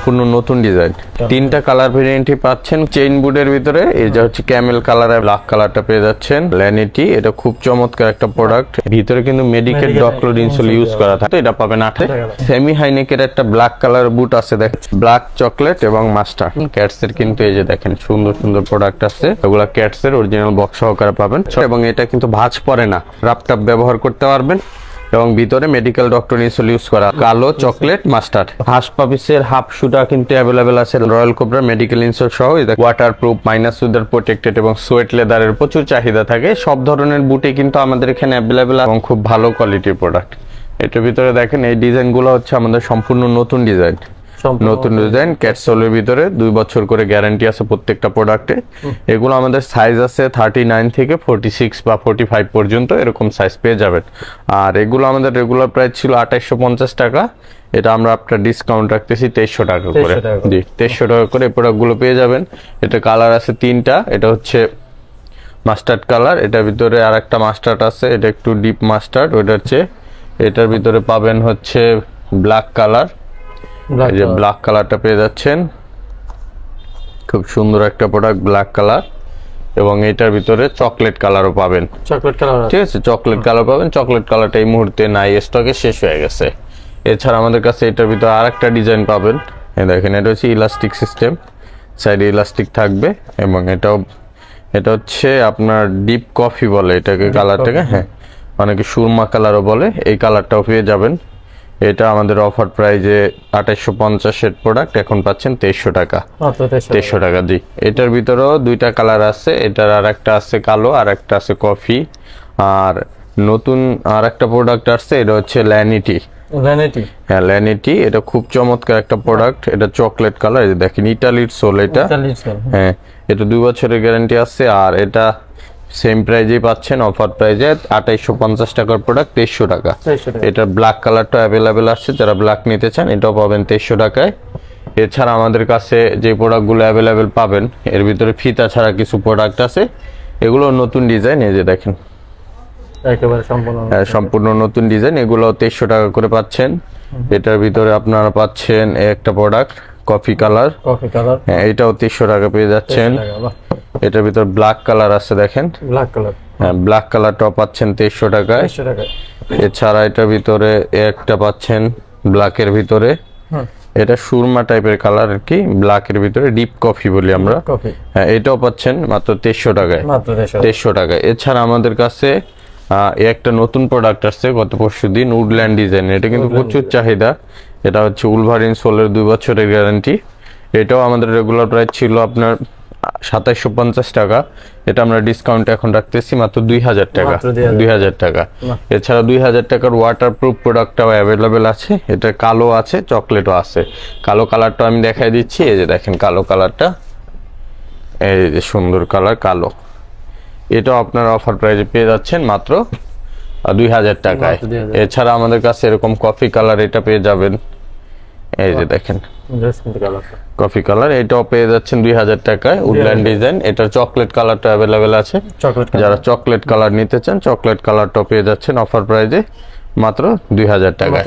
সম্পূর্ণ নতুন ডিজাইন। তিনটা কালার ভেরিয়েন্টই পাচ্ছেন চেইন বুটের ভিতরে। এই যে হচ্ছে ক্যামেল কালার আর ব্ল্যাক কালারটা পেয়ে যাচ্ছেন। ল্যানিটি এটা খুব চমৎকার একটা প্রোডাক্ট, ভিতরে কিন্তু মেডিকেল ডক্টর ইনসোল ইউজ করা থাকে। এটা পাবেন 8 সেমি হাইনেকের একটা ব্ল্যাক কালার বুট আছে, দেখেন ব্ল্যাক চকলেট এবং মাস্টার ক্যাটস এর। কিন্তু এই যে দেখেন সুন্দর সুন্দর প্রোডাক্ট আছে, এগুলা ক্যাটস এর অরিজিনাল বক্স সহকারে পাবেন। এবং এটা কিন্তু ভাঁজ পড়ে না, রাপটাপ ব্যবহার করতে পারবেন। এবং ভিতরে মেডিকেল ডক্টর ইনসোল ইউজ করা, কালো চকলেট মাস্টার। হাস পাপিসের হাফ শুটা কিন্তু অ্যাভেলেবেল আছে রয়্যাল কোবরা মেডিকেল ইনসোল সহ। Water proof, minus wither protected এবং সোয়েট লেদারের প্রচুর চাহিদা থাকে। সব ধরনের বুটে কিন্তু আমাদের এখানে অ্যাভেলেবেল এবং খুব ভালো কোয়ালিটির প্রোডাক্ট। এটার ভিতরে দেখেন এই ডিজাইনগুলো হচ্ছে আমাদের সম্পূর্ণ নতুন ডিজাইন। নতুন ডিজাইন ক্যাটসোলের ভিতরে 2 বছর করে গ্যারান্টি আছে প্রত্যেকটা প্রোডাক্টে। এগুলো আমাদের সাইজ আছে 39 থেকে 46 বা 45 পর্যন্ত, এরকম সাইজ পেয়ে যাবেন। আর এগুলো আমাদের রেগুলার প্রাইস ছিল 2850 টাকা, এটা আমরা আপনার ডিসকাউন্ট রাখতেছি 2300 টাকা করে। জি 2300 টাকা করে এই প্রোডাক্টগুলো পেয়ে যাবেন। এটা কালার আছে 3টা, এটা হচ্ছে মাস্টার্ড কালার, এটার ভিতরে আর একটা মাস্টার্ড আছে, এটা একটু ডিপ মাস্টার্ড। ওইটা হচ্ছে এটার ভিতরে পাবেন হচ্ছে ব্ল্যাক কালার, এই যে ব্ল্যাক কালারটা পেয়ে যাচ্ছেন, খুব সুন্দর একটা প্রোডাক্ট ব্ল্যাক কালার। এবং এটার ভিতরে চকলেট কালারও পাবেন, চকলেট কালার, ঠিক আছে চকলেট কালার পাবেন। চকলেট কালারটা এই মুহূর্তে নাই, স্টকে শেষ হয়ে গেছে। এছাড়া আমাদের কাছে এটার ভিতরে আরেকটা ডিজাইন পাবেন, এই দেখেন এটা হচ্ছে ইলাস্টিক সিস্টেম, সাইডে ইলাস্টিক থাকবে। এবং এটা হচ্ছে আপনার ডিপ কফি বলে এটাকে, কালারটাকে হ্যাঁ অনেকে সুরমা কালারও বলে। এই কালারটাও পেয়ে যাবেন। এটা আমাদের অফার প্রাইজে 2850 এর প্রোডাক্ট, এখন পাচ্ছেন 2300 টাকা। 2300 টাকা জি। এটার ভিতরেও 2টা কালার আছে, এটার আর একটা আছে কালো আর একটা আছে কফি। আর নতুন আর একটা প্রোডাক্ট আসছে, এটা হচ্ছে ল্যানিটি। হ্যাঁ ল্যানিটি, এটা খুব চমৎকার একটা প্রোডাক্ট। এটা চকলেট কালার, এই দেখেন ইটালির সোল এটা। হ্যাঁ এটা 2 বছরের গ্যারান্টি আছে। আর এটা সেম প্রাইজেই পাচ্ছেন, অফার প্রাইজে 2850 টাকার প্রোডাক্ট 2300 টাকা। এটা ব্ল্যাক কালারটা অ্যাভেলেবেল আছে, যারা ব্ল্যাক নিতে চান এটাও পাবেন 2300 টাকায়। এছাড়া আমাদের কাছে যে প্রোডাক্টগুলো অ্যাভেলেবেল পাবেন এর ভিতরে ফিতা ছাড়া কিছু প্রোডাক্ট আছে, এগুলো নতুন ডিজাইন। এই যে দেখেন একেবারে সম্পূর্ণ নতুন ডিজাইন, এগুলো 2300 টাকা করে পাচ্ছেন। এটার ভিতরে আপনারা পাচ্ছেন একটা প্রোডাক্ট কফি কালার, হ্যাঁ এটাও 2300 টাকা পেয়ে যাচ্ছেন। এটার ভিতর ব্ল্যাক কালার আছে, দেখেন ব্ল্যাক কালার, হ্যাঁ ব্ল্যাক কালারটাও পাচ্ছেন 2300 টাকায়। এছাড়া এটার ভিতরে একটা পাচ্ছেন ব্ল্যাকের ভিতরে, এটা সুরমা টাইপের কালার আর কি, ব্ল্যাকের ভিতরে ডিপ কফি বলি আমরা। হ্যাঁ এটাও পাচ্ছেন মাত্র 2300 টাকায়, 2300 টাকায়। এছাড়া আমাদের কাছে একটা নতুন প্রোডাক্ট আসছে গত পরশুদিন, উডল্যান্ড ডিজাইন। এটা কিন্তু প্রচুর চাহিদা। এটা হচ্ছে উলভারিন সোলের 2 বছরের গ্যারান্টি। এটাও আমাদের রেগুলার প্রাইস ছিল আপনার 2750 টাকা, এটা আমরা ডিসকাউন্ট এখন রাখতেছি মাত্র 2000 টাকা। 2000 টাকা। এছাড়া 2000 টাকার ওয়াটারপ্রুফ প্রোডাক্টটাও অ্যাভেলেবেল আছে, এটা কালো আছে চকলেটও আছে। কালো কালারটা আমি দেখাই দিচ্ছি, এই যে দেখেন কালো কালারটা, এই যে সুন্দর কালার কালো। এটাও আপনার অফার প্রাইসে পেয়ে যাচ্ছেন মাত্র 2000 টাকায়। এছাড়া আমাদের কাছে এরকম কফি কালার এটা পেয়ে যাবেন, এই যে দেখেন কফি কালার, এটাও পেয়ে যাচ্ছেন 2000 টাকায়। উডল্যান্ড ডিজাইন, এটার চকলেট কালারটা অ্যাভেলেবেল আছে, যারা চকলেট কালার নিতে চান চকলেট কালারটাও পেয়ে যাচ্ছেন অফার প্রাইসে মাত্র 2000 টাকায়।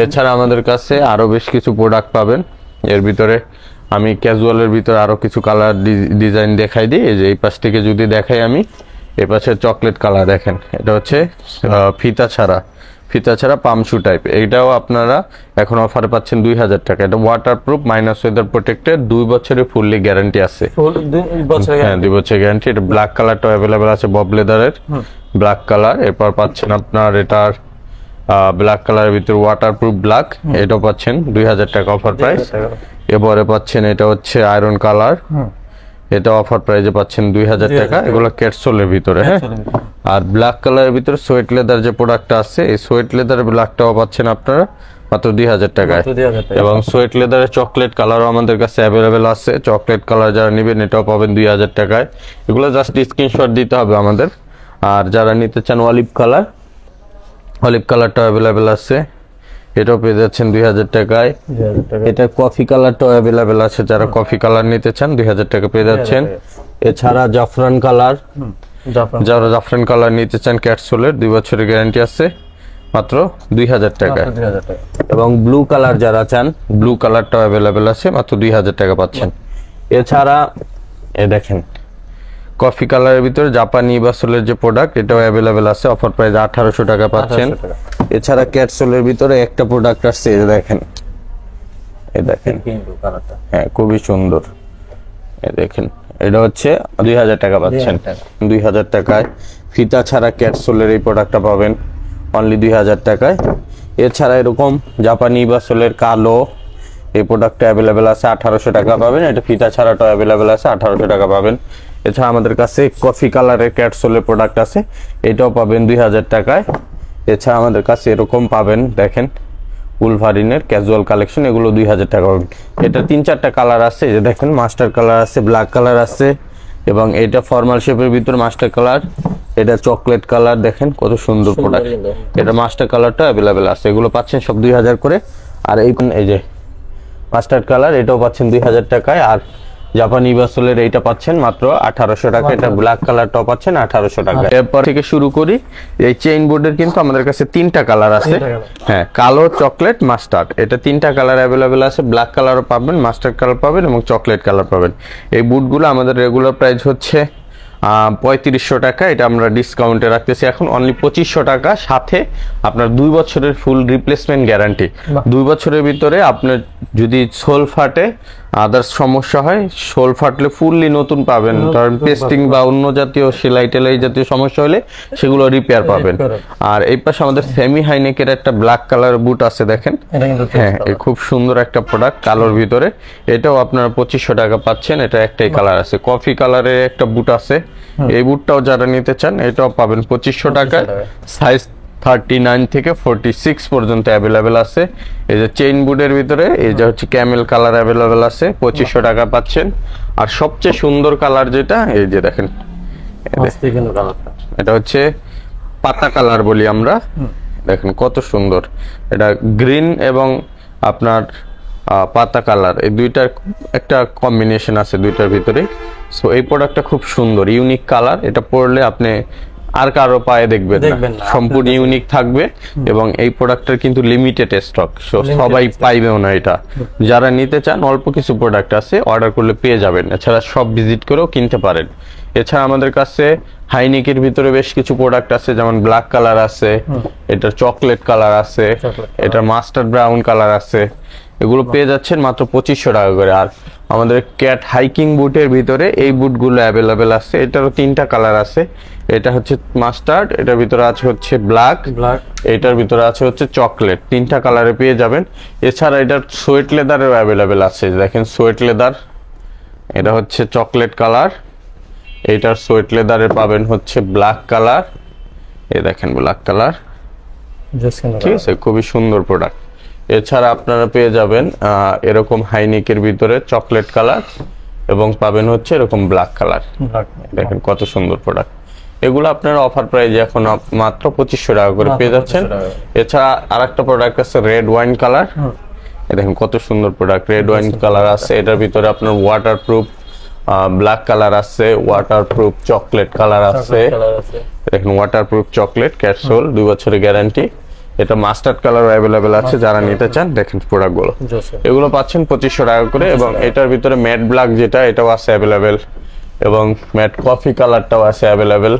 এছাড়া আমাদের কাছে আরো বেশ কিছু প্রোডাক্ট পাবেন। এর ভিতরে আমি ক্যাজুয়ালের ভিতরে আরো কিছু কালার ডিজাইন দেখাই দিই। এই যে এই পাশ থেকে যদি দেখাই আমি, এই পাশে চকলেট কালার দেখেন, এটা হচ্ছে ফিতা ছাড়া পামশু টাইপ। এটাও আপনারা এখন অফারে পাচ্ছেন 2000 টাকা। এটা ওয়াটারপ্রুফ, মাইনাস ওয়েদার প্রোটেক্টেড, 2 বছরের ফুললি গ্যারান্টি আছে। হ্যাঁ 2 বছরের গ্যারান্টি। এটা ব্ল্যাক কালারটা অ্যাভেলেবেল আছে, বব লেদারের ব্ল্যাক কালার। এরপর পাচ্ছেন আপনার এটার ব্ল্যাক কালারের ভিতরে ওয়াটারপ্রুফ ব্ল্যাক, এটাও পাচ্ছেন 2000 টাকা অফার প্রাইস। এবারে পাচ্ছেন এটা হচ্ছে আয়রন কালার, এটা অফার প্রাইসে পাচ্ছেন 2000 টাকা। এগুলো ক্যাটসোলের ভিতরে। হ্যাঁ আর ব্ল্যাক কালারের ভিতরে সোয়েট লেদার যে প্রোডাক্টটা আছে, এই সোয়েট লেদার ব্ল্যাকটাও পাচ্ছেন আপনারা মাত্র 2000 টাকায়। এবং সোয়েট লেদারের চকলেট কালারও আমাদের কাছে অ্যাভেলেবেল আছে, চকলেট কালার যারা নেবেন এটাও পাবেন 2000 টাকায়। এগুলো জাস্ট স্ক্রিনশট দিতে হবে আমাদের। আর যারা নিতে চান অলিভ কালারটা অ্যাভেলেবেল আছে, এটাও পেয়ে যাচ্ছেন 2000 টাকায়। এটা কফি কালারটাও অ্যাভেলেবেল আছে, যারা কফি কালার নিতে চান 2000 টাকা পেয়ে যাচ্ছেন। এছাড়া জাফরান কালার, যারা জাফরান কালার নিতে চান ক্যাটসোলের 2 বছরের গ্যারান্টি আছে, মাত্র 2000 টাকায়। এবং ব্লু কালার যারা চান, ব্লু কালারটাও অ্যাভেলেবেল আছে, মাত্র 2000 টাকা পাচ্ছেন। এছাড়া দেখেন কফি কালারের ভিতরে জাপানি বাসলের যে প্রোডাক্ট, এটাও অ্যাভেলেবেল আছে, অফার প্রাইস 1800 টাকা পাচ্ছেন। এছাড়া ক্যাটসোলের ভিতরে একটা প্রোডাক্ট আসছে, দেখেন হ্যাঁ খুবই সুন্দর, দেখেন এটা হচ্ছে 2000 টাকা পাচ্ছেন। 2000 টাকায় ফিতা ছাড়া ক্যাটসোলের এই প্রোডাক্টটা পাবেন অনলি 2000 টাকায়। এছাড়া এরকম জাপানি বাসলের কালো এই প্রোডাক্টটা অ্যাভেলেবেল আছে, 1800 টাকা পাবেন। এটা ফিতা ছাড়াটাও অ্যাভেলেবেল আছে, 1800 টাকা পাবেন। এছাড়া আমাদের কাছে কফি কালারের ক্যাটসোলের প্রোডাক্ট আছে, এটাও পাবেন 2000 টাকায়। এছাড়া আমাদের কাছে এরকম পাবেন, দেখেন উলভারিনের ক্যাজুয়াল কালেকশন, এগুলো 2000 টাকা পাবেন। এটা 3-4টা কালার আছে, যে দেখেন মাস্টার কালার আছে, ব্ল্যাক কালার আছে, এবং এটা ফর্মাল শেপের ভিতরে মাস্টার কালার, এটা চকলেট কালার, দেখেন কত সুন্দর প্রোডাক্ট। এটা মাস্টার কালারটা অ্যাভেলেবেল আছে, এগুলো পাচ্ছেন সব 2000 করে। আর এই যে মাস্টার্ড কালার, এটাও পাচ্ছেন 2000 টাকায়। আর জাপানি বাসলের এইটা পাচ্ছেন মাত্র 1800 টাকা। এটা ব্ল্যাক কালারটাও পাচ্ছেন 1800 টাকা। এরপর থেকে শুরু করি, এই চেইন বোর্ডের কিন্তু আমাদের কাছে 3টা কালার আছে, হ্যাঁ কালো, চকলেট, মাস্টার্ড, এটা 3টা কালার অ্যাভেলেবেল আছে। ব্ল্যাক কালারও পাবেন, মাস্টার্ড কালার পাবেন এবং চকলেট কালার পাবেন। এই বুটগুলো আমাদের রেগুলার প্রাইস হচ্ছে 3500 টাকা, এটা আমরা ডিসকাউন্টে রাখতেছি এখন অনলি 2500 টাকা, সাথে আপনার 2 বছরের ফুল রিপ্লেসমেন্ট গ্যারান্টি। 2 বছরের ভিতরে আপনার যদি সোল ফাটে, আদার্স সমস্যা হয়, সোল ফাটলে ফুললি নতুন পাবেন, কারণ পেস্টিং বা অন্য জাতীয় সেলাই টেলাই জাতীয় সমস্যা হলে সেগুলো রিপেয়ার পাবেন। আর এই পাশে আমাদের সেমি হাইনেকের একটা ব্ল্যাক কালার বুট আছে, দেখেন হ্যাঁ খুব সুন্দর একটা প্রোডাক্ট কালোর ভিতরে, এটাও আপনারা 2500 টাকা পাচ্ছেন। এটা একটাই কালার আছে, কফি কালারের একটা বুট আছে, এই বুটটাও যারা নিতে চান এটাও পাবেন 2500 টাকায়। সাইজ 39 থেকে 46 পর্যন্ত অ্যাভেলেবেল আছে। এই যে চেইন বুটের ভিতরে এই যে হচ্ছে ক্যামেল কালার অ্যাভেলেবেল আছে, 2500 টাকা পাচ্ছেন। আর সবচেয়ে সুন্দর কালার যেটা, এই যে দেখেন এটা হচ্ছে পাতা কালার বলি আমরা, দেখেন কত সুন্দর। এটা গ্রিন এবং আপনার পাতা কালার, এই দুইটার একটা কম্বিনেশন আছে দুইটার ভিতরে। সো এই প্রোডাক্টটা খুব সুন্দর, ইউনিক কালার, এটা পরলে আপনি আর কারো পায়ে দেখবেন না, সম্পূর্ণ ইউনিক থাকবে। এবং এই প্রোডাক্টের কিন্তু লিমিটেড স্টক, সবাই পাইবেও না এটা। যারা নিতে চান অল্প কিছু প্রোডাক্ট আছে, অর্ডার করলে পেয়ে যাবেন, এছাড়া সব ভিজিট করেও কিনতে পারেন। এছাড়া আমাদের কাছে হাইনিকের ভিতরে বেশ কিছু প্রোডাক্ট আছে, যেমন ব্ল্যাক কালার আছে, এটা চকলেট কালার আছে, এটা মাস্টার্ড ব্রাউন কালার আছে, এগুলো পেয়ে যাচ্ছেন মাত্র 2500 টাকা করে। আর আমাদের ক্যাট হাইকিং বুটের ভিতরে এই বুটগুলো অ্যাভেলেবেল আছে, এটারও 3টা কালার আছে, এটা হচ্ছে মাস্টার্ড, এটার ভিতরে আছে হচ্ছে ব্ল্যাক, এটার ভিতরে আছে হচ্ছে চকলেট, 3টা কালারে পেয়ে যাবেন। এছাড়া এটার সোয়েট লেদারের অ্যাভেলেবেল আছে, দেখেন সোয়েট লেদার, এটা হচ্ছে চকলেট কালার, এইটার সোয়েট লেদারে পাবেন হচ্ছে ব্ল্যাক কালার, এই দেখেন ব্ল্যাক কালার, ঠিক আছে, খুবই সুন্দর প্রোডাক্ট। এছাড়া আপনারা পেয়ে যাবেন এরকম হাইনিকের ভিতরে চকলেট কালার, এবং পাবেন হচ্ছে এরকম ব্ল্যাক কালার, দেখেন কত সুন্দর প্রোডাক্ট। এগুলো আপনারা অফার প্রাইজে এখন মাত্র 2500 টাকা করে পেয়ে যাচ্ছেন। এছাড়া আরেকটা প্রোডাক্ট আছে রেড ওয়াইন কালার, দেখেন কত সুন্দর প্রোডাক্ট, রেড ওয়াইন কালার আছে, এটার ভিতরে আপনার ওয়াটারপ্রুফ ব্ল্যাক কালার আছে, ওয়াটারপ্রুফ চকলেট কালার আছে, দেখেন ওয়াটারপ্রুফ চকলেট ক্যাপসুল, 2 বছরের গ্যারান্টি। এটা মাস্টার্ড কালার অ্যাভেলেবেল আছে, যারা নিতে চান দেখেন প্রোডাক্টগুলো, এগুলো পাচ্ছেন 2500 টাকা করে। এবং এটার ভিতরে ম্যাট ব্ল্যাক যেটা, এটাও আছে অ্যাভেলেবেল, এবং ম্যাট কফি কালারটাও আছে অ্যাভেলেবেল।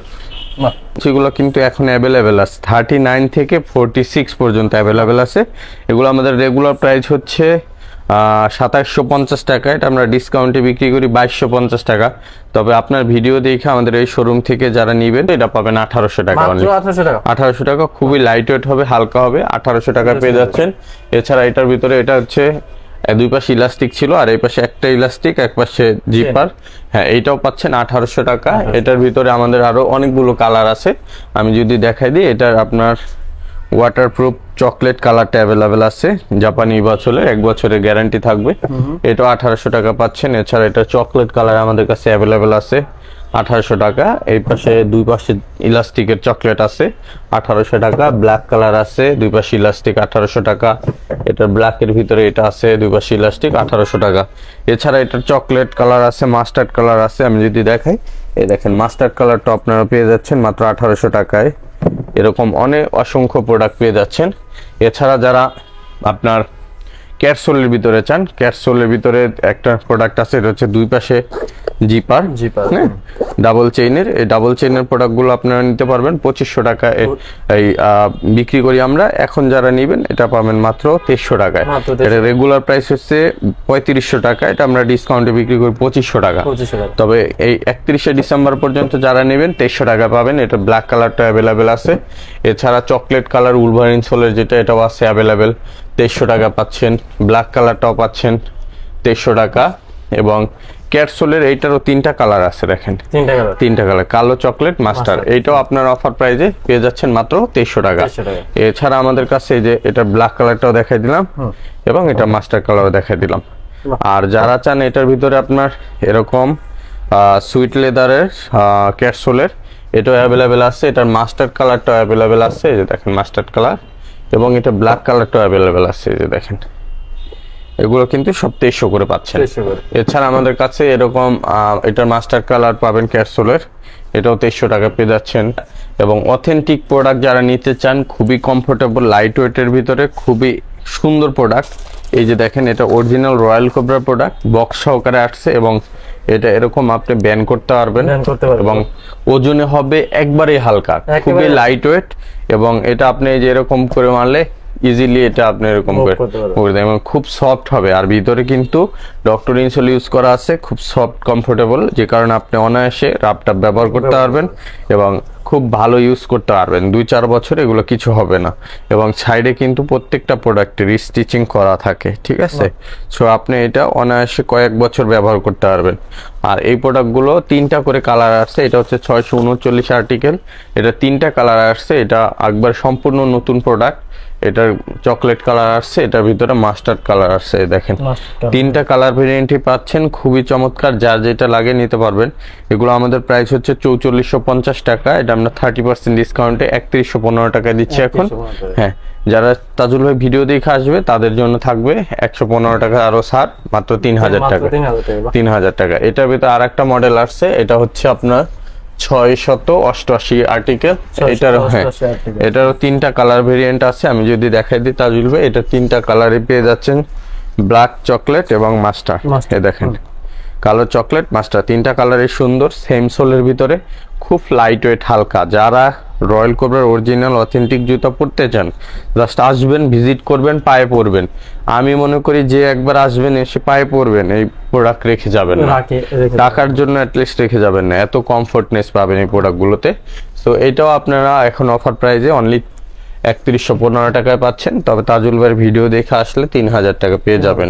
সেগুলো কিন্তু এখন অ্যাভেলেবেল আছে, 39 থেকে 46 পর্যন্ত অ্যাভেলেবেল আছে। এগুলো আমাদের রেগুলার প্রাইস হচ্ছে 2750 টাকা, এটা আমরা ডিসকাউন্টে বিক্রি করি 2250 টাকা। তবে আপনার ভিডিও দেখে আমাদের এই শোরুম থেকে যারা নেবেন এটা পাবেন 1800 টাকা, 1800 টাকা, খুবই লাইট ওয়েট হবে, হালকা হবে, 1800 টাকা পেয়ে যাচ্ছেন। এছাড়া এটার ভিতরে এটা হচ্ছে 2 পাশে ইলাস্টিক ছিল, আর এই পাশে একটা ইলাস্টিক, এক পাশে জিপার, হ্যাঁ এইটাও পাচ্ছেন 1800 টাকা। এটার ভিতরে আমাদের আরো অনেকগুলো কালার আছে, আমি যদি দেখাই দিই, এটার আপনার ওয়াটারপ্রুফ চকলেট কালারটা অ্যাভেলেবেল আছে, জাপানি বাছলে 1 বছরের গ্যারান্টি থাকবে, এটাও 1800 টাকা পাচ্ছেন। এছাড়া এটা চকলেট কালার আমাদের কাছে অ্যাভেলেবেল আছে 1800 টাকা। এই পাশে 2 পাশে ইলাস্টিকের চকলেট আছে 1800 টাকা, ব্ল্যাক কালার আছে 2 পাশে ইলাস্টিক 1800 টাকা, এটার ব্ল্যাকের ভিতরে এটা আছে 2 পাশে ইলাস্টিক 1800 টাকা। এছাড়া এটার চকলেট কালার আছে, মাস্টার্ড কালার আছে, আমি যদি দেখাই, এই দেখেন মাস্টার্ড কালারটা আপনারা পেয়ে যাচ্ছেন মাত্র 1800 টাকায়। এরকম অনেক অসংখ্য প্রোডাক্ট পেয়ে যাচ্ছেন। এছাড়া যারা আপনার ক্যাটসোলের ভিতরে চান, ক্যাটসোলের ভিতরে একটা প্রোডাক্ট আছে, এটা হচ্ছে দুই পাশে জিপার, হ্যাঁ, ডাবল চেইনের। এই ডাবল চেইনের প্রোডাক্টগুলো আপনারা নিতে পারবেন 2500 টাকা এই বিক্রি করি আমরা। এখন যারা নেবেন এটা পাবেন মাত্র 2300 টাকায়। এটা রেগুলার প্রাইস হচ্ছে 3500 টাকা, এটা আমরা ডিসকাউন্টে বিক্রি করি 2500 টাকা। তবে এই 31শে ডিসেম্বর পর্যন্ত যারা নেবেন 2300 টাকা পাবেন। এটা ব্ল্যাক কালারটা অ্যাভেলেবেল আছে। এছাড়া চকলেট কালার উলভারিন সোলের যেটা, এটাও আছে অ্যাভেলেবেল, 2300 টাকা পাচ্ছেন। ব্ল্যাক কালারটাও পাচ্ছেন 2300 টাকা। এবং ক্যাটসোলের এইটারও 3টা কালার আছে, দেখেন 3টা কালার, কালো, চকলেট, মাস্টার। এইটাও আপনার অফার প্রাইজে পেয়ে যাচ্ছেন মাত্র 2300 টাকা। এছাড়া আমাদের কাছে এই যে এটা ব্ল্যাক কালারটাও দেখাই দিলাম এবং এটা মাস্টার কালারও দেখাই দিলাম। আর যারা চান এটার ভিতরে আপনার এরকম সুইট লেদারের ক্যাটসোলের, এটাও অ্যাভেলেবেল আছে। এটার মাস্টার্ড কালারটাও অ্যাভেলেবেল আছে, এই যে দেখেন মাস্টার্ড কালার। এবং এটা ব্ল্যাক কালারটাও অ্যাভেলেবেল আছে, এই যে দেখেন। এগুলো কিন্তু সব 2300 করে পাচ্ছেন। এছাড়া আমাদের কাছে এরকম এটার মাস্টার কালার পাবেন ক্যাটসোলের, এটাও 2300 টাকা পেয়ে যাচ্ছেন। এবং অথেন্টিক প্রোডাক্ট যারা নিতে চান, খুবই কমফোর্টেবল, লাইট ওয়েটের ভিতরে খুবই সুন্দর প্রোডাক্ট, এই যে দেখেন এটা original royal cobra product, box সহকারে আসছে। এবং এটা এরকম আপনি ব্যান করতে পারবেন এবং ওজনে হবে একবারেই হালকা, খুবই লাইট ওয়েট। এবং এটা আপনি যে এরকম করে মারলে ইজিলি এটা আপনি এরকম করে দেন এবং খুব সফট হবে। আর ভিতরে কিন্তু ডক্টর ইনসোল ইউজ করা আছে, খুব সফট কমফোর্টেবল, যে কারণে আপনি অনায়াসে রাবটাপ ব্যবহার করতে পারবেন এবং খুব ভালো ইউজ করতে পারবেন। 2-4 বছর এগুলো কিছু হবে না। এবং সাইডে কিন্তু প্রত্যেকটা প্রোডাক্টের স্টিচিং করা থাকে, ঠিক আছে? সো আপনি এটা অনায়াসে কয়েক বছর ব্যবহার করতে পারবেন। আর এই প্রোডাক্টগুলো 3টা করে কালার আসছে। এটা হচ্ছে 639 আর্টিকেল, এটা 3টা কালার আসছে। এটা একবার সম্পূর্ণ নতুন প্রোডাক্ট। এটার চকলেট কালার আসছে, এটার ভিতরে মাস্টার্ড কালার আসছে, দেখেন 3টা কালার ভেরিয়েন্টই পাচ্ছেন। খুবই চমৎকার, যার যেটা লাগে নিতে পারবেন। এগুলো আমাদের প্রাইস হচ্ছে 4450 টাকা। এটা আমরা 30% ডিসকাউন্টে 3115 টাকায় দিচ্ছি এখন। হ্যাঁ, যারা তাজুল ভাই ভিডিও দেখে আসবে তাদের জন্য থাকবে 115 টাকা আরো ছাড়, মাত্র 3000 টাকা। 3000 টাকা। এটার ভিতরে আর একটা মডেল আসছে, এটা হচ্ছে আপনার 688 আর্টিকেল। এটারও 3টা কালার ভেরিয়েন্ট আছে। আমি যদি দেখাই দিই তাজুল ভাই, এটা 3টা কালারে পেয়ে যাচ্ছেন, ব্ল্যাক, চকলেট এবং মাস্টার। এই দেখেন কালো, চকলেট, মাস্টার, 3টা কালারই সুন্দর, সেম সোলের ভিতরে, খুব লাইট ওয়েট, হালকা। যারা রয়্যাল কোবরার অরিজিনাল অথেন্টিক জুতা পরতে চান, জাস্ট আসবেন, ভিজিট করবেন, পায়ে পরবেন। আমি মনে করি যে একবার আসবেন, এসে পায়ে পরবেন, এই প্রোডাক্ট রেখে যাবেন না, টাকার জন্য অ্যাটলিস্ট রেখে যাবেন না, এত কমফোর্টনেস পাবেন এই প্রোডাক্টগুলোতে। তো এটাও আপনারা এখন অফার প্রাইজে অনলি 3115 টাকায় পাচ্ছেন। তবে তাজুল ভাইয়ের ভিডিও দেখে আসলে 3000 টাকা পেয়ে যাবেন।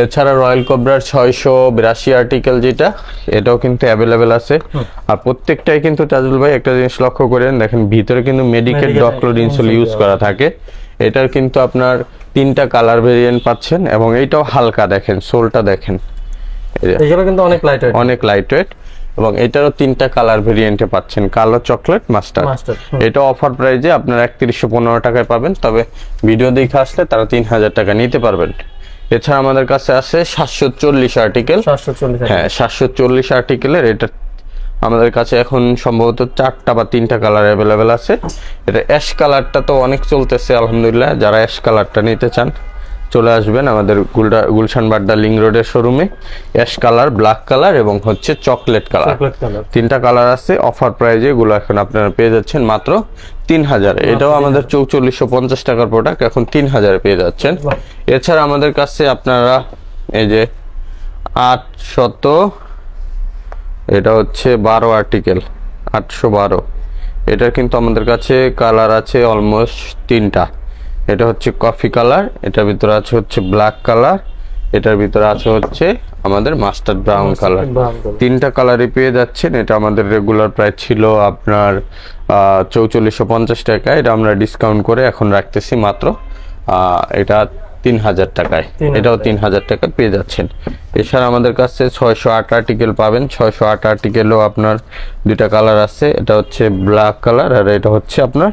এছাড়া রয়্যাল কোবরার 682 আর্টিকেল যেটা, এটাও কিন্তু অ্যাভেলেবেল আছে। আর প্রত্যেকটাই কিন্তু তাজুল ভাই একটা জিনিস লক্ষ্য করেন, দেখেন ভিতরে কিন্তু মেডিকেট ডক্টর ইনসোল ইউজ করা থাকে। এটার কিন্তু আপনার 3টা কালার ভেরিয়েন্ট পাচ্ছেন এবং এইটাও হালকা, দেখেন সোলটা দেখেন, এগুলো কিন্তু অনেক লাইট ওয়েট। এবং এটারও 3টা কালার ভেরিয়েন্টে পাচ্ছেন, কালো, চকলেট, মাস্টার। এটা অফার প্রাইজে আপনার 3115 টাকায় পাবেন। তবে ভিডিও দেখে আসলে তারা 3000 টাকা নিতে পারবেন। এছাড়া আমাদের কাছে আছে 740 আর্টিকেল। হ্যাঁ, 740 আর্টিকেলের এটা আমাদের কাছে এখন সম্ভবত 4টা বা 3টা কালার অ্যাভেলেবেল আছে। এটা অ্যাশ কালারটা তো অনেক চলতেছে আলহামদুলিল্লাহ। যারা অ্যাশ কালারটা নিতে চান চলে আসবেন আমাদের গুলশান বাড্ডা লিং রোডের শোরুমে। অ্যাশ কালার, ব্ল্যাক কালার এবং হচ্ছে চকলেট কালার, 3টা কালার আছে। অফার প্রাইজে এগুলো এখন আপনারা পেয়ে যাচ্ছেন মাত্র 3000। এটাও আমাদের 4450 টাকার প্রোডাক্ট, এখন 3000 পেয়ে যাচ্ছেন। এছাড়া আমাদের কাছে আপনারা এই যে 800, এটা হচ্ছে 12 আর্টিকেল, 812। এটার কিন্তু আমাদের কাছে কালার আছে অলমোস্ট 3টা। এটা হচ্ছে কফি কালার, এটার ভিতরে আছে হচ্ছে ব্ল্যাক কালার, এটার ভিতরে আছে হচ্ছে আমাদের মাস্টার্ড ব্রাউন কালার। 3টা কালারই পেয়ে যাচ্ছেন। এটা আমাদের রেগুলার প্রাইস ছিল আপনার 4450 টাকা। এটা আমরা ডিসকাউন্ট করে এখন রাখতেছি মাত্র এটা 3000 টাকায়। এটাও 3000 টাকা পেয়ে যাচ্ছেন। এছাড়া আমাদের কাছে 608 আর্টিকেল পাবেন। 608 আর্টিকেলও আপনার 2টা কালার আছে, এটা হচ্ছে ব্ল্যাক কালার আর এটা হচ্ছে আপনার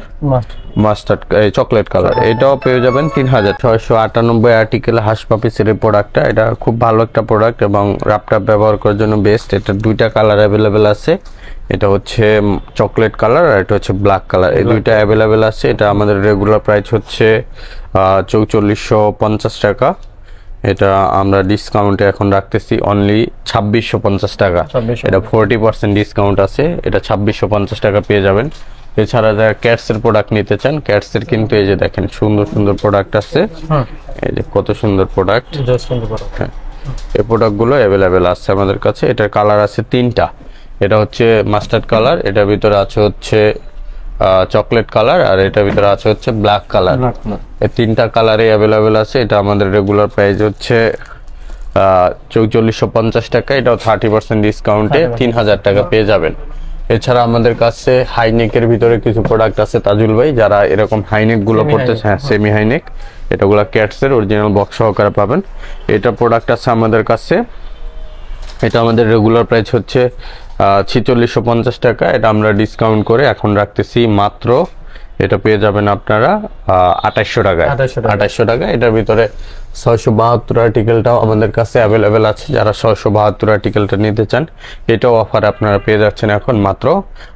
মাস্টার্ড চকলেট কালার। এটাও পেয়ে যাবেন 3000। 698 আর্টিকেল হাসপাপিসের এই প্রোডাক্টটা, এটা খুব ভালো একটা প্রোডাক্ট এবং ল্যাপটপ ব্যবহার করার জন্য বেস্ট। এটা 2টা কালার অ্যাভেলেবেল আছে। এটা হচ্ছে চকলেট কালার আর এটা হচ্ছে ব্ল্যাক কালার, এই দুইটা অ্যাভেলেবেল আছে। এটা আমাদের রেগুলার প্রাইস হচ্ছে 4450 টাকা। এটা আমরা ডিসকাউন্টে এখন রাখতেছি অনলি 2650 টাকা। এটা 40% ডিসকাউন্ট আছে, এটা 2650 টাকা পেয়ে যাবেন। এছাড়া যারা ক্যাটসের প্রোডাক্ট নিতে চান, ক্যাটসের কিন্তু এই যে দেখেন সুন্দর সুন্দর প্রোডাক্ট আছে, এই যে কত সুন্দর প্রোডাক্ট। হ্যাঁ, এই প্রোডাক্টগুলো অ্যাভেলেবেল আছে আমাদের কাছে। এটার কালার আছে 3টা। এটা হচ্ছে মাস্টার্ড কালার, এটার ভিতরে আছে হচ্ছে চকলেট কালার, আর এটার ভিতরে আছে হচ্ছে ব্ল্যাক কালার। এই 3টা কালারে অ্যাভেলেবেল আছে। এটা আমাদের রেগুলার প্রাইস হচ্ছে 4450 টাকা। এটাও 30% ডিসকাউন্টে 3000 টাকা পেয়ে যাবেন। এছাড়া আমাদের কাছে হাইনেকের ভিতরে কিছু প্রোডাক্ট আছে তাজুল ভাই, যারা এরকম হাইনেক গুলো পড়তেছে, হ্যাঁ সেমি হাইনেক, এটাগুলো ক্যাটসের অরিজিনাল বক্স সহকারে পাবেন। এটা প্রোডাক্ট আছে আমাদের কাছে, এটা আমাদের রেগুলার প্রাইস হচ্ছে 4650 টাকা। এটা আমরা ডিসকাউন্ট করে এখন রাখতেছি মাত্র, এটা পেয়ে যাবেন আপনারা 2800 টাকায়। 2800 টাকা। এটার ভিতরে 672 আর্টিকেলটাও আমাদের কাছে অ্যাভেলেবেল আছে। যারা 672 আর্টিকেলটা নিতে চান, এটাও অফার আপনারা পেয়ে যাচ্ছেন এখন মাত্র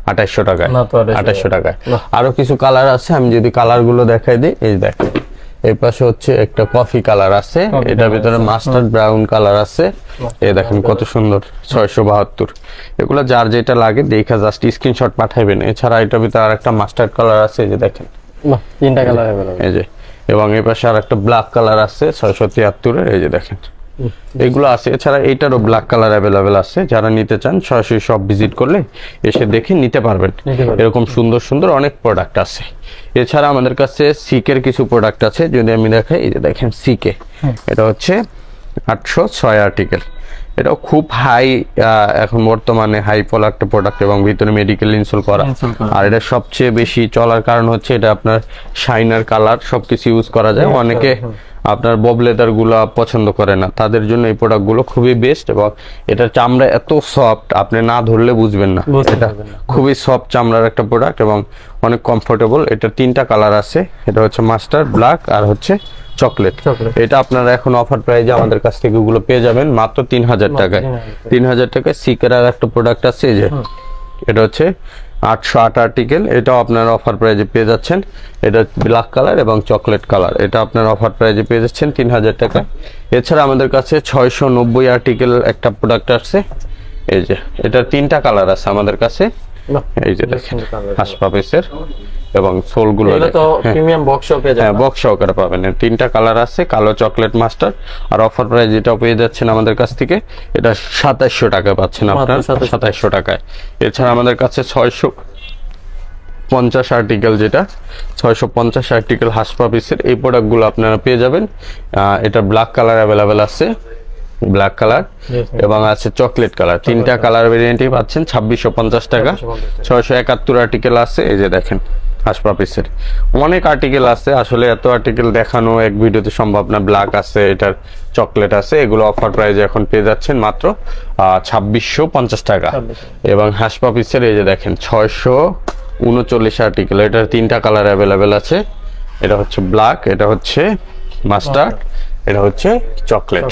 2800 টাকায়। 2800 টাকায়। আরো কিছু কালার আছে, আমি যদি কালারগুলো দেখাই দিই, এই দেখেন এই পাশে হচ্ছে একটা কফি কালার আছে, এটার ভিতরে মাস্টার্ড ব্রাউন কালার আছে, এই দেখেন কত সুন্দর 672। এগুলো যার যেটা লাগে দেখা জাস্ট স্ক্রিনশট পাঠাবেন। এছাড়া এটার ভিতরে আর একটা মাস্টার্ড কালার আছে, এই যে দেখেন 3টা কালার अवेलेबल, এই যে, এবং এই পাশে আর একটা ব্ল্যাক কালার আছে 673 এর, এই যে দেখেন এগুলো আছে। এছাড়া এইটারও ব্ল্যাক কালার অ্যাভেলেবেল আছে, যারা নিতে চান সরাসরি সব ভিজিট করলে এসে দেখে নিতে পারবেন। এরকম সুন্দর সুন্দর অনেক প্রোডাক্ট আছে। এছাড়া আমাদের কাছে সিকের কিছু প্রোডাক্ট আছে, যদি আমি দেখাই, এই যে দেখেন সিকে, এটা হচ্ছে 806 আর্টিকেল। এটাও খুব হাই, এখন বর্তমানে হাই ফল একটা প্রোডাক্ট এবং ভিতরে মেডিকেল ইনসোল করা। আর এটা সবচেয়ে বেশি চলার কারণ হচ্ছে এটা আপনার শাইনার কালার সবকিছু ইউজ করা যায়। অনেকে আপনার বব লেদার গুলা পছন্দ করে না, তাদের জন্য এই প্রোডাক্ট গুলো খুবই বেস্ট। এবং এটার চামড়া এত সফট, আপনি না ধরলে বুঝবেন না। এটা খুবই সফট চামড়ার একটা প্রোডাক্ট এবং অনেক কমফোর্টেবল। এটা 3টা কালার আছে, এটা হচ্ছে মাস্টার্ড, ব্ল্যাক আর হচ্ছে চকলেট। এটা আপনারা এখন অফার প্রাইজে আমাদের কাছ থেকে এগুলো পেয়ে যাবেন মাত্র 3000 টাকায়। 3000 টাকায়। সিকের আর একটা প্রোডাক্ট আছে, এই যে এটা হচ্ছে 808 আর্টিকেল, এটাও আপনারা অফার প্রাইজে পেয়ে যাচ্ছেন। এটা ব্ল্যাক কালার এবং চকলেট কালার, এটা আপনারা অফার প্রাইজে পেয়ে যাচ্ছেন 3000 টাকা। এছাড়া আমাদের কাছে 690 আর্টিকেল একটা প্রোডাক্ট আছে, এই যে এটার 3টা কালার আছে আমাদের কাছে, এই যে দেখেন হাসপাপেসের, এবং সোলগুলো এটা তো প্রিমিয়াম বক্স পেয়ে যাবেন। হ্যাঁ, বক্স সহকারে পাবেন। 3টা কালার আছে, কালো, চকলেট, মাস্টার। আর অফার প্রাইস যেটা পেয়ে যাচ্ছেন আমাদের কাছ থেকে, এটা 2700 টাকা পাচ্ছেন আপনারা, 2700 টাকায়। এছাড়া আমাদের কাছে 650 আর্টিকেল, যেটা 650 আর্টিকেল হাসপাপিসের, এই প্রোডাক্টগুলো আপনারা পেয়ে যাবেন। এটা ব্ল্যাক কালার অ্যাভেলেবেল আছে, ব্ল্যাক কালার এবং আছে চকলেট কালার। 3টা কালার ভেরিয়েন্টই পাচ্ছেন 2650 টাকা। 671 আর্টিকেল আছে, এই যে দেখেন হাসপাপিসের অনেক আর্টিকেল আছে। আসলে এত আর্টিকেল দেখানো এক ভিডিওতে সম্ভব না। ব্ল্যাক আছে, এটার চকলেট আছে, এগুলো অফার প্রাইজে এখন পেয়ে যাচ্ছেন মাত্র 2650 টাকা। এবং হাসপাপিসের এই যে দেখেন 639 আর্টিকেল, এটার 3টা কালার অ্যাভেলেবেল আছে। এটা হচ্ছে ব্ল্যাক, এটা হচ্ছে মাস্টার্ড, এটা হচ্ছে চকলেট।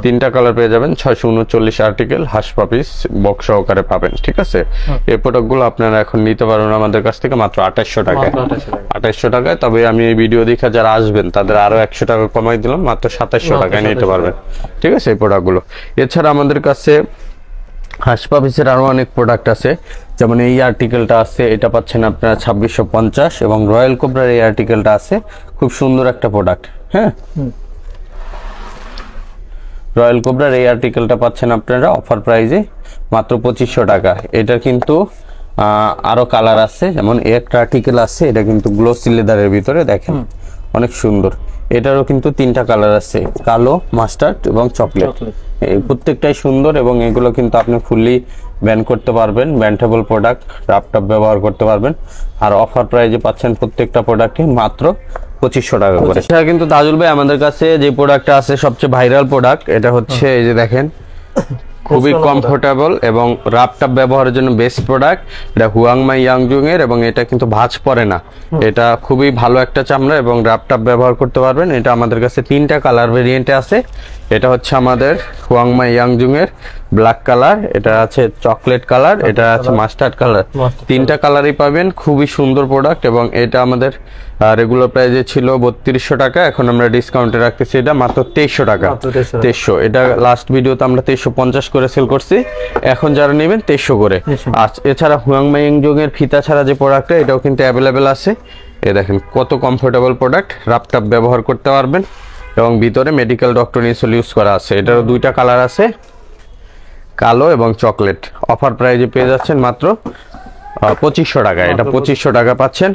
3টা কালার পেয়ে যাবেন। 639 আর্টিকেল হাসপাপিস বক্স সহকারে পাবেন, ঠিক আছে। এই প্রোডাক্টগুলো আপনারা এখন নিতে পারবেন আমাদের কাছ থেকে মাত্র 2800 টাকায়। 2800 টাকায়। তবে আমি এই ভিডিও দেখে যারা আসবেন তাদের আরো 100 টাকা কমাই দিলাম, মাত্র 2700 টাকায় নিতে পারবেন, ঠিক আছে এই প্রোডাক্টগুলো। এছাড়া আমাদের কাছে হাসপাপিসের আরো অনেক প্রোডাক্ট আছে, যেমন এই আর্টিকেলটা আছে, এটা পাচ্ছেন আপনারা 2650। এবং রয়্যাল কোবরার এই আর্টিকেলটা আছে, খুব সুন্দর একটা প্রোডাক্ট। হ্যাঁ, রয়্যাল কোবরার এই আর্টিকেলটা পাচ্ছেন আপনারা অফার প্রাইজে মাত্র 2500 টাকা। এটা কিন্তু আরো কালার আছে, যেমন একটা আর্টিকেল আছে, এটা কিন্তু গ্লোসি লেদারের ভিতরে, দেখেন অনেক সুন্দর। এটারও কিন্তু 3টা কালার আছে, কালো, মাস্টার্ড এবং চকলেট। এই প্রত্যেকটাই সুন্দর এবং এগুলো কিন্তু আপনি ফুললি ব্যান করতে পারবেন, ব্যান্টেবল প্রোডাক্ট, ল্যাপটপ ব্যবহার করতে পারবেন। আর অফার প্রাইজে পাচ্ছেন প্রত্যেকটা প্রোডাক্টে মাত্র 2500 টাকা করে। এটা কিন্তু তাজুল ভাই আমাদের কাছে যে প্রোডাক্টটা আছে সবচেয়ে ভাইরাল প্রোডাক্ট, এটা হচ্ছে এই যে দেখেন খুবই কমফোর্টেবল এবং ল্যাপটপ ব্যবহারের জন্য বেস্ট প্রোডাক্ট। এটা হুয়াংমাই ইয়াংজুং এর এবং এটা কিন্তু ভাঁজ পড়ে না। এটা খুবই ভালো একটা চামড়া এবং ল্যাপটপ ব্যবহার করতে পারবেন। এটা আমাদের কাছে 3টা কালার ভেরিয়েন্টে আছে। এটা হচ্ছে আমাদের হুয়াংমাই ইয়াংজুং এর ব্ল্যাক কালার, এটা আছে চকলেট কালার, এটা আছে মাস্টার্ড কালার। তিনটা কালারই পাবেন, খুবই সুন্দর প্রোডাক্ট। এবং এটা আমাদের রেগুলার প্রাইসে ছিল 3200 টাকা, এখন আমরা ডিসকাউন্টে রাখতেছি এটা মাত্র 2300 টাকা। 2300, এটা লাস্ট ভিডিওতে আমরা 2350 করে সেল করছি, এখন যারা নেবেন 2300 করে। আর এছাড়া হুয়াংমাইং এর ফিতা ছাড়া যে প্রোডাক্টটা, এটাও কিন্তু অ্যাভেলেবেল আছে। এ দেখেন কত কমফোর্টেবল প্রোডাক্ট, রাপটাপ ব্যবহার করতে পারবেন এবং ভিতরে মেডিকেল ডক্টর ইনসোল ইউজ করা আছে। এটারও দুইটা কালার আছে, কালো এবং চকলেট। অফার প্রাইজে পেয়ে যাচ্ছেন মাত্র 2500 টাকা, এটা 2500 টাকা পাচ্ছেন।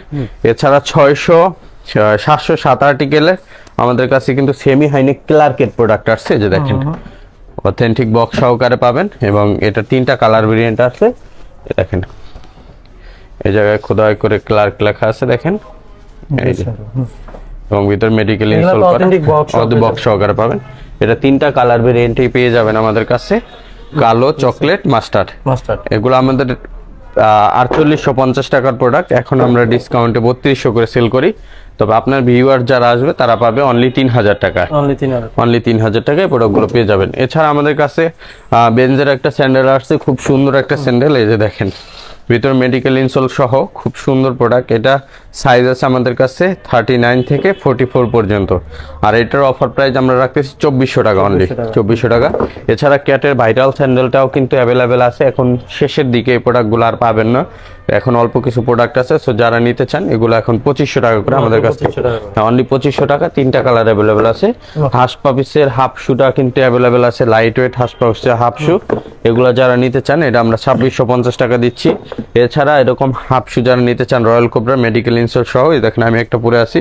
এছাড়া 600 707 আর্টিকেলের আমাদের কাছে কিন্তু সেমি হাইনেক ক্লার্কের প্রোডাক্ট আসছে, যে দেখেন অথেন্টিক বক্স সহকারে পাবেন। এবং এটা তিনটা কালার ভেরিয়েন্ট আছে, দেখেন এই জায়গায় খোদাই করে ক্লার্ক লেখা আছে, দেখেন এই যে। এবং ভিতর মেডিকেল ইনস্টল করা বক্স সহকারে পাবেন। এটা তিনটা কালার ভেরিয়েন্টই পেয়ে যাবেন আমাদের কাছে, কালো, চকলেট, মাস্টার্ড। এগুলো আমাদের 4850 টাকার প্রোডাক্ট, এখন আমরা ডিসকাউন্টে 3200 করে সেল করি। তবে আপনার ভিউয়ার যারা আসবে তারা পাবে অনলি 3000 টাকা, অনলি 3000 টাকায় প্রোডাক্টগুলো পেয়ে যাবেন। এছাড়া আমাদের কাছে বেনজের একটা স্যান্ডেল আসছে, খুব সুন্দর একটা স্যান্ডেল, এই যে দেখেন ভিতর মেডিকেল ইনসোল সহ, খুব সুন্দর প্রোডাক্ট। এটা সাইজ আছে আমাদের কাছে 39 থেকে 44 পর্যন্ত। আর এটার অফার প্রাইস আমরা রাখতেছি 2400 টাকা, অনলি 2400 টাকা। এছাড়া ক্যাটের ভাইরাল স্যান্ডেলটাও কিন্তু অ্যাভেলেবেল আছে, এখন শেষের দিকে এই প্রোডাক্টগুলো আর পাবেন না, এখন অল্প কিছু প্রোডাক্ট আছে। সো যারা নিতে চান এগুলো এখন 2500 টাকা করে আমাদের কাছে, অনলি 2500 টাকা। তিনটা কালার অ্যাভেলেবেল আছে। হাঁস পাপিসের হাফ শুটা কিন্তু অ্যাভেলেবেল আছে, লাইট ওয়েট হাঁস পাপিসের হাফ শু, এগুলো যারা নিতে চান এটা আমরা 2650 টাকা দিচ্ছি। এছাড়া এরকম হাফ শু যারা নিতে চান রয়্যাল কোবরা মেডিকেল ইনসোল সহ, দেখেন আমি একটা পরে আছি,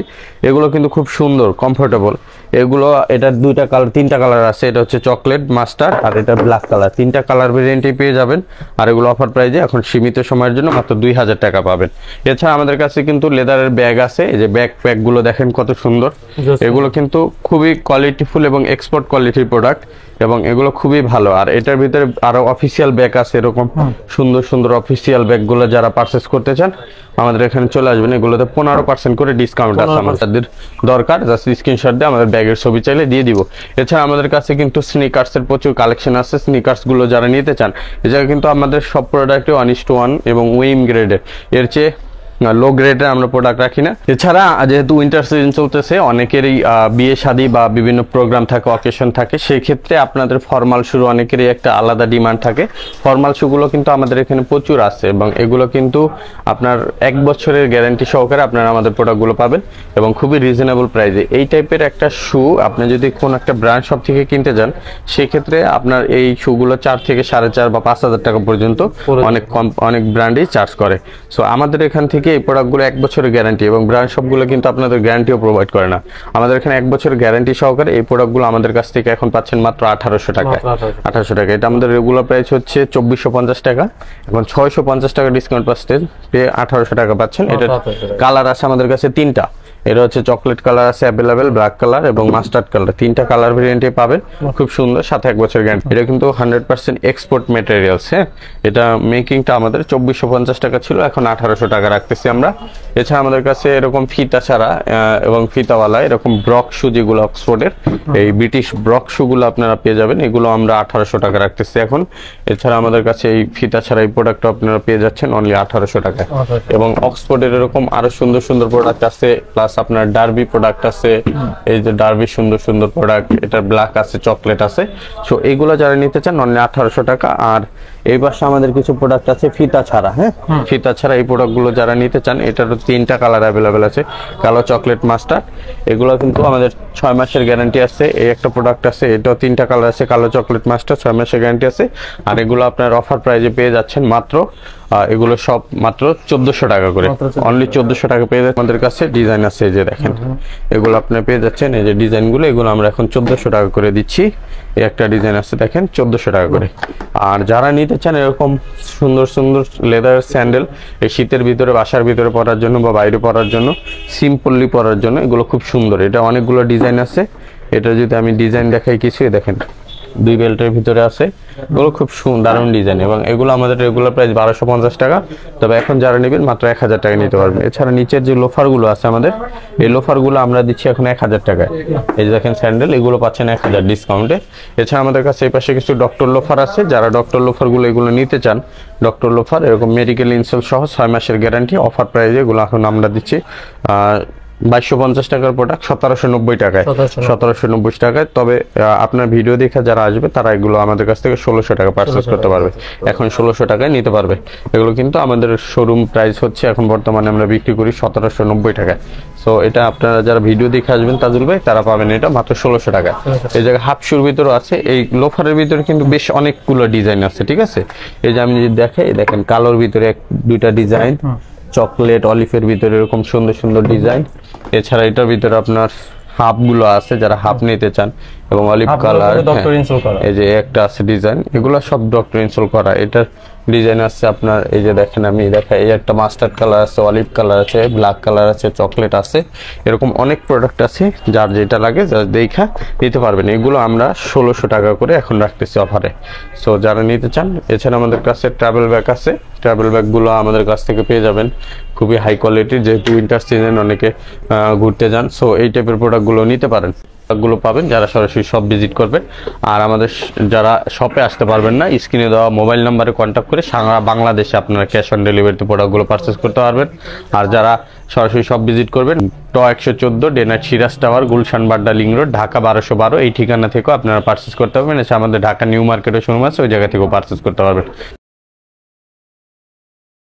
এগুলো কিন্তু খুব সুন্দর কমফোর্টেবল। এগুলো এটার দুইটা কালার, তিনটা কালার আছে, এটা হচ্ছে চকলেট, মাস্টার্ড আর এটা ব্ল্যাক কালার। তিনটা কালার ভেরিয়েন্টই পেয়ে যাবেন। আর এগুলো অফার প্রাইজে এখন সীমিত সময়ের জন্য মাত্র 2000 টাকা পাবেন। এছাড়া আমাদের কাছে কিন্তু লেদারের ব্যাগ আছে, এই যে ব্যাগ প্যাক গুলো দেখেন কত সুন্দর, এগুলো কিন্তু খুবই কোয়ালিটিফুল এবং এক্সপোর্ট কোয়ালিটির প্রোডাক্ট, এবং এগুলো খুবই ভালো। আর এটার ভিতরে আরো অফিসিয়াল ব্যাগ আছে, এরকম সুন্দর সুন্দর অফিসিয়াল ব্যাগ গুলো যারা পারচেস করতে চান আমাদের এখানে চলে আসবেন। এগুলোতে 15% করে ডিসকাউন্ট আছে, আমাদের দরকার জাস্ট স্ক্রিনশট দিয়ে আমাদের ব্যাগের ছবি চাইলে দিয়ে দিব। এছাড়া আমাদের কাছে কিন্তু স্নিকার্স এর প্রচুর কালেকশন আছে, স্নিকার্স গুলো যারা নিতে চান, এছাড়া কিন্তু আমাদের সব প্রোডাক্টে 1:1 এবং উইম গ্রেডের, এর চেয়ে লো গ্রেডের আমরা প্রোডাক্ট রাখি না। এছাড়া যেহেতু উইন্টার সিজন চলতেছে, অনেকেরই বিয়ে শাদী বা বিভিন্ন প্রোগ্রাম থাকে, অকেশন থাকে, সেই ক্ষেত্রে আপনাদের ফর্মাল শু অনেকেরই একটা আলাদা ডিমান্ড থাকে। ফর্মাল শুগুলো কিন্তু আমাদের এখানে প্রচুর আছে, এবং এগুলো কিন্তু আপনার 1 বছরের গ্যারান্টি সহকারে আপনারা আমাদের প্রোডাক্টগুলো পাবেন এবং খুবই রিজনেবল প্রাইসে। এই টাইপের একটা শু আপনি যদি কোনো একটা ব্র্যান্ড শপ থেকে কিনতে যান, সেক্ষেত্রে আপনার এই শুগুলো 4 থেকে 4.5 বা 5000 টাকা পর্যন্ত অনেক কম, অনেক ব্র্যান্ডই চার্জ করে। সো আমাদের এখান থেকে এই প্রোডাক্টগুলো 1 বছরের গ্যারান্টি, এবং ব্র্যান্ড শপগুলো কিন্তু আপনাদের গ্যারান্টিও প্রোভাইড করে না। আমাদের এখানে 1 বছরের গ্যারান্টি সহকারে এই প্রোডাক্টগুলো আমাদের কাছ থেকে এখন পাচ্ছেন মাত্র 1800 টাকা। 1800 টাকা, এটা আমাদের রেগুলার প্রাইস হচ্ছে 2450 টাকা, এখন 650 টাকা ডিসকাউন্ট পাচ্ছেন, পেয়ে 1800 টাকা পাচ্ছেন। এটা কালার আছে আমাদের কাছে 3টা, এটা হচ্ছে চকলেট কালার আছে অ্যাভেলেবেল, ব্ল্যাক কালার এবং মাস্টার্ড কালার, 3টা কালার ভেরিয়েন্টে পাবেন, খুব সুন্দর, সাথে 1 বছর গ্যারান্টি। এটা কিন্তু 100% এক্সপোর্ট ম্যাটেরিয়ালস। হ্যাঁ, এটা মেকিংটা আমাদের 2450 টাকা ছিল, এখন 1800 টাকা রাখতেছি আমরা। এছাড়া আমাদের কাছে এরকম ফিতা ছাড়া এবং ফিতাওয়ালা এরকম ব্রক শু, যেগুলো অক্সফোর্ডের এই ব্রিটিশ ব্রক শুগুলো আপনারা পেয়ে যাবেন, এগুলো আমরা 1800 টাকা রাখতেছি এখন। এছাড়া আমাদের কাছে এই ফিতা ছাড়া এই প্রোডাক্ট আপনারা পেয়ে যাচ্ছেন অনলি 1800 টাকা। এবং অক্সফোর্ডের এরকম আরো সুন্দর সুন্দর প্রোডাক্ট আছে, প্লাস আপনার ডার্বি প্রোডাক্ট আছে, এই যে ডার্বি সুন্দর সুন্দর প্রোডাক্ট, এটা ব্ল্যাক আছে, চকলেট আছে। সো এইগুলো যারা নিতে চান অনলি 1800 টাকা। আর এই পাশে আমাদের কিছু প্রোডাক্ট আছে ফিতা ছাড়া। হ্যাঁ, ফিতা ছাড়া এই প্রোডাক্টগুলো যারা নিতে চান, এটারও 3টা কালার অ্যাভেলেবেল আছে, কালো, চকলেট, মাস্টার্ড। এগুলো কিন্তু আমাদের 6 মাসের গ্যারান্টি আছে। এই একটা প্রোডাক্ট আছে, এটাও 3টা কালার আছে, কালো, চকলেট, মাস্টার্ড, 6 মাসের গ্যারান্টি আছে। আর এগুলো আপনার অফার প্রাইজে পেয়ে যাচ্ছেন মাত্র, এগুলো সব মাত্র 1400 টাকা করে, অনলি 1400 টাকা পেয়ে যাচ্ছেন। আমাদের কাছে ডিজাইন আছে, এই যে দেখেন, এগুলো আপনি পেয়ে যাচ্ছেন, এই যে ডিজাইনগুলো, এগুলো আমরা এখন 1400 টাকা করে দিচ্ছি। এই একটা ডিজাইন আছে দেখেন, 1400 টাকা করে। আর যারা নিতে চান এরকম সুন্দর সুন্দর লেদার স্যান্ডেল, এই শীতের ভিতরে বাসার ভিতরে পরার জন্য বা বাইরে পরার জন্য, সিম্পলি পরার জন্য, এগুলো খুব সুন্দর। এটা অনেকগুলো ডিজাইন আছে, এটা যদি আমি ডিজাইন দেখাই কিছু, দেখেন 2 বেল্টের ভিতরে আছে, এগুলো খুব দারুণ ডিজাইন এবং এগুলো আমাদের রেগুলার প্রাইস 1250 টাকা, তবে এখন যারা নেবেন মাত্র 1000 টাকা নিতে পারবেন। এছাড়া নিচের যে লোফারগুলো আছে আমাদের, এই লোফারগুলো আমরা দিচ্ছি এখন 1000 টাকায়। এই যে দেখেন স্যান্ডেল, এগুলো পাচ্ছেন 1000 ডিসকাউন্টে। এছাড়া আমাদের কাছে এই পাশে কিছু ডক্টর লোফার আছে, যারা ডক্টর লোফারগুলো এগুলো নিতে চান, ডক্টর লোফার এরকম মেডিকেল ইনসোল সহ 6 মাসের গ্যারান্টি, অফার প্রাইসে এগুলো এখন আমরা দিচ্ছি 2250 টাকার প্রোডাক্ট 1790 টাকায়, 1790 টাকায়। তবে আপনার ভিডিও দেখে যারা আসবে তারা এগুলো আমাদের কাছ থেকে 1600 টাকা পারচেজ করতে পারবে, এখন 1600 টাকায় নিতে পারবে। এগুলো কিন্তু আমাদের শোরুম প্রাইস হচ্ছে এখন বর্তমানে আমরা বিক্রি করি 1790 টাকায়। সো এটা আপনারা যারা ভিডিও দেখে আসবেন তাজুল ভাই, তারা পাবেন এটা মাত্র 1600 টাকায়। এই জায়গায় হাফ শুর ভিতরে আছে, এই লোফারের ভিতরে কিন্তু বেশ অনেকগুলো ডিজাইন আছে, ঠিক আছে। এই যে আমি যদি দেখেন কালোর ভিতরে 2টা ডিজাইন, চকলেট অলিভের ভিতরে এরকম সুন্দর সুন্দর ডিজাইন। এছাড়া এটার ভিতরে আপনার হাফ গুলো আছে, যারা হাফ নিতে চান, এবং অলিভ কালার, এই যে একটা আছে ডিজাইন, এগুলো সব ডক্টর ইনসোল করা। এটার ডিজাইন আছে আপনার, এই যে দেখেন আমি দেখাই, এই একটা মাস্টার্ড কালার আছে, অলিভ কালার আছে, ব্ল্যাক কালার আছে, চকলেট আছে, এরকম অনেক প্রোডাক্ট আছে, যার যেটা লাগে যার দেখা নিতে পারবেন। এগুলো আমরা 1600 টাকা করে এখন রাখতেছি অফারে, সো যারা নিতে চান। এছাড়া আমাদের কাছে ট্রাভেল ব্যাগ আছে, ট্রাভেল ব্যাগগুলো আমাদের কাছ থেকে পেয়ে যাবেন খুবই হাই কোয়ালিটির, যেহেতু উইন্টার সিজন অনেকে ঘুরতে যান, সো এই টাইপের প্রোডাক্টগুলো নিতে পারেন। গুলো পাবেন যারা সরাসরি শপ ভিজিট করবেন। আর আমাদের যারা শপে আসতে পারবেন না, স্ক্রিনে দেওয়া মোবাইল নাম্বারে কন্ট্যাক্ট করে সারা বাংলাদেশে আপনারা ক্যাশ অন ডেলিভারিতে প্রোডাক্টগুলো পারচেস করতে পারবেন। আর যারা সরাসরি শপ ভিজিট করবেন, 114 ডেনার Siraj tower, Gulshan Badda link road, Dhaka 1212, এই ঠিকানা থেকেও আপনারা পারচেস করতে পারবেন। এছাড়া আমাদের ঢাকা নিউ মার্কেটের শোরুম আছে, ওই জায়গা থেকেও পারচেস করতে পারবেন।